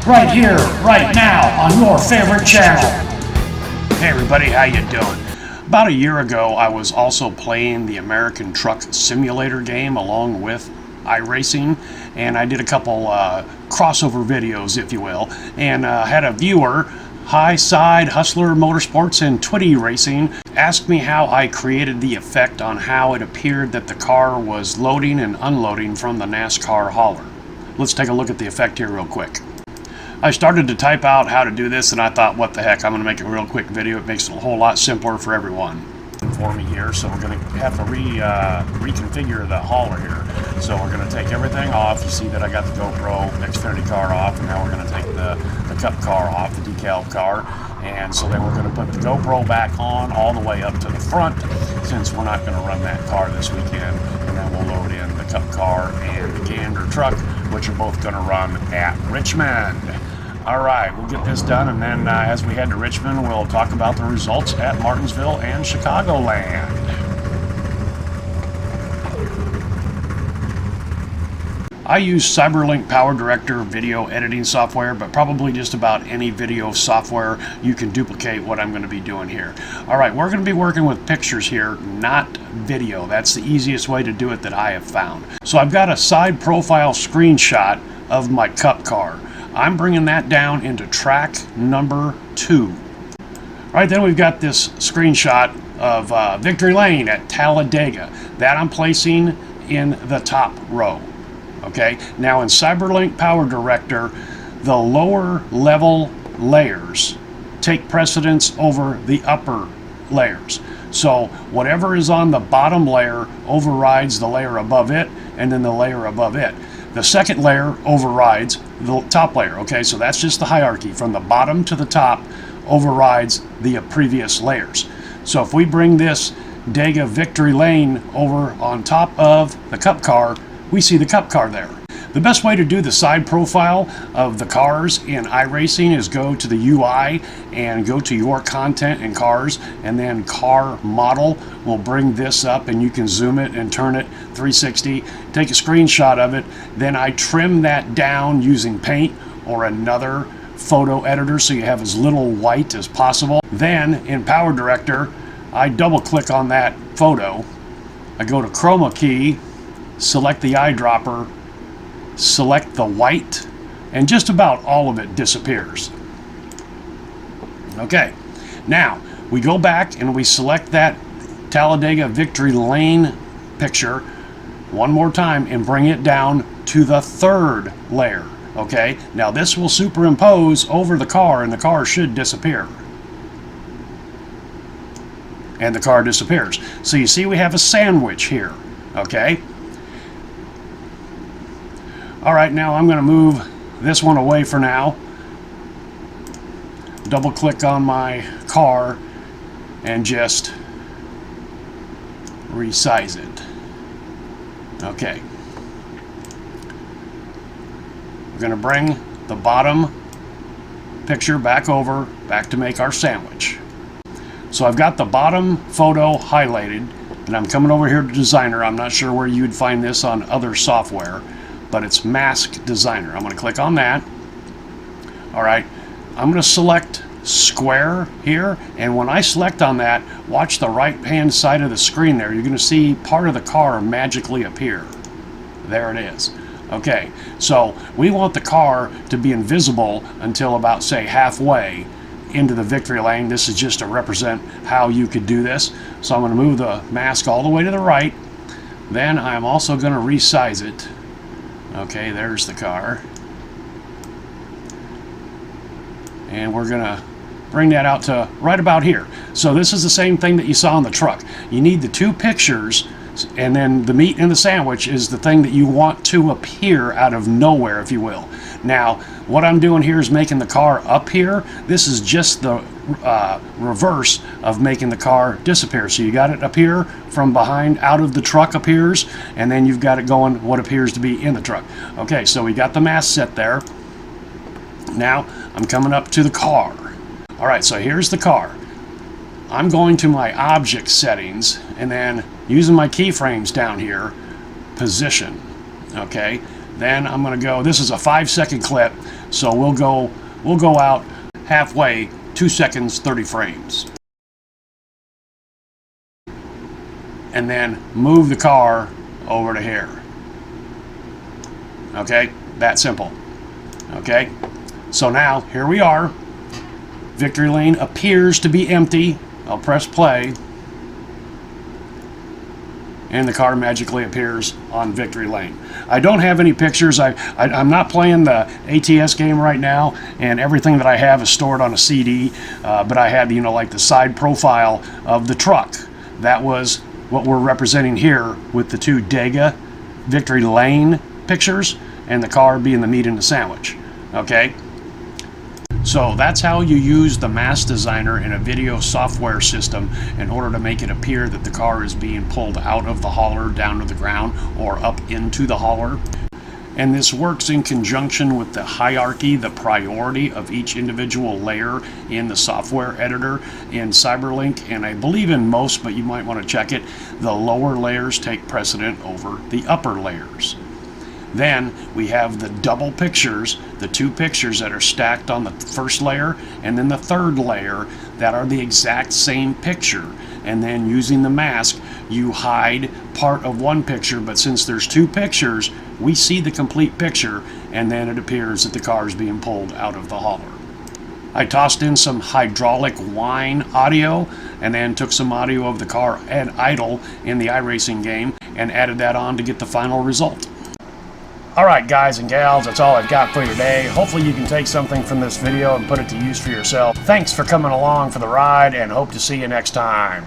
right here, right now, on your favorite channel. Hey everybody, how you doing? About a year ago, I was also playing the American Truck Simulator game along with iRacing, and I did a couple crossover videos, if you will, and had a viewer, High Side Hustler Motorsports and Twitty Racing, asked me how I created the effect on how it appeared that the car was loading and unloading from the Nascar hauler. Let's take a look at the effect here real quick. I started to type out how to do this, and I thought, what the heck, I'm going to make a real quick video. It makes it a whole lot simpler for everyone. For me here, so we're going to have to reconfigure the hauler here. So we're going to take everything off. You see that I got the GoPro Xfinity car off, and now we're going to take the Cup car off, the decal car, and so then we're going to put the GoPro back on all the way up to the front, since we're not going to run that car this weekend, and then we'll load in the Cup car and the Gander truck, which are both going to run at Richmond. Alright, we'll get this done, and then as we head to Richmond, we'll talk about the results at Martinsville and Chicagoland. I use CyberLink Power Director video editing software, but probably just about any video software you can duplicate what I'm going to be doing here. Alright, we're going to be working with pictures here, not video. That's the easiest way to do it that I have found. So I've got a side profile screenshot of my Cup car. I'm bringing that down into track number 2. All right, then we've got this screenshot of Victory Lane at Talladega. That I'm placing in the top row. Okay, now in CyberLink Power Director, the lower level layers take precedence over the upper layers. So whatever is on the bottom layer overrides the layer above it, and then the layer above it. The second layer overrides the top layer. Okay, so that's just the hierarchy. From the bottom to the top overrides the previous layers. So if we bring this Dega Victory Lane over on top of the Cup car, we see the Cup car there. The best way to do the side profile of the cars in iRacing is go to the UI and go to your content and cars, and then car model will bring this up, and you can zoom it and turn it 360, take a screenshot of it. Then I trim that down using paint or another photo editor so you have as little white as possible. Then in Power Director, I double click on that photo. I go to chroma key, select the eyedropper, select the white, and just about all of it disappears. Okay, now we go back and we select that Talladega Victory Lane picture one more time and bring it down to the third layer. Okay, now this will superimpose over the car, and the car should disappear. And the car disappears. So you see we have a sandwich here. Okay. All right, now I'm going to move this one away for now. Double click on my car and just resize it. Okay. We're going to bring the bottom picture back over, back to make our sandwich. So I've got the bottom photo highlighted, and I'm coming over here to Designer. I'm not sure where you'd find this on other software, but it's Mask Designer. I'm going to click on that. All right, I'm going to select square here, and when I select on that, watch the right hand side of the screen there. You're going to see part of the car magically appear. There it is. Okay, so we want the car to be invisible until about, say, halfway into the Victory Lane. This is just to represent how you could do this. So I'm going to move the mask all the way to the right. Then I'm also going to resize it. Okay, there's the car. And we're going to bring that out to right about here. So this is the same thing that you saw on the truck. You need the two pictures, and then the meat in the sandwich is the thing that you want to appear out of nowhere, if you will. Now, what I'm doing here is making the car up here. This is just the reverse of making the car disappear. So you got it up here, from behind, out of the truck appears, and then you've got it going what appears to be in the truck. Okay, so we got the mask set there. Now, I'm coming up to the car. All right, so here's the car. I'm going to my object settings, and then using my keyframes down here, position. Okay, Then I'm going to go, this is a 5-second clip, so we'll go out halfway, 2 seconds, 30 frames. And then move the car over to here. Okay, that simple. Okay, so now here we are. Victory lane appears to be empty. I'll press play. And the car magically appears on victory lane. I don't have any pictures. I'm not playing the ATS game right now, and everything that I have is stored on a CD. But I had, like the side profile of the truck. That was what we're representing here with the 2 Dega victory lane pictures, and the car being the meat in the sandwich. Okay. So that's how you use the mask designer in a video software system in order to make it appear that the car is being pulled out of the hauler down to the ground or up into the hauler. And this works in conjunction with the hierarchy, the priority of each individual layer in the software editor in Cyberlink, and I believe in most, but you might want to check it, the lower layers take precedent over the upper layers. Then we have the double pictures, the 2 pictures that are stacked on the first layer, and then the third layer that are the exact same picture. And then using the mask, you hide part of one picture, but since there's 2 pictures, we see the complete picture, and then it appears that the car is being pulled out of the hauler. I tossed in some hydraulic whine audio, and then took some audio of the car at idle in the iRacing game, and added that on to get the final result. Alright guys and gals, that's all I've got for you today. Hopefully you can take something from this video and put it to use for yourself. Thanks for coming along for the ride, and hope to see you next time.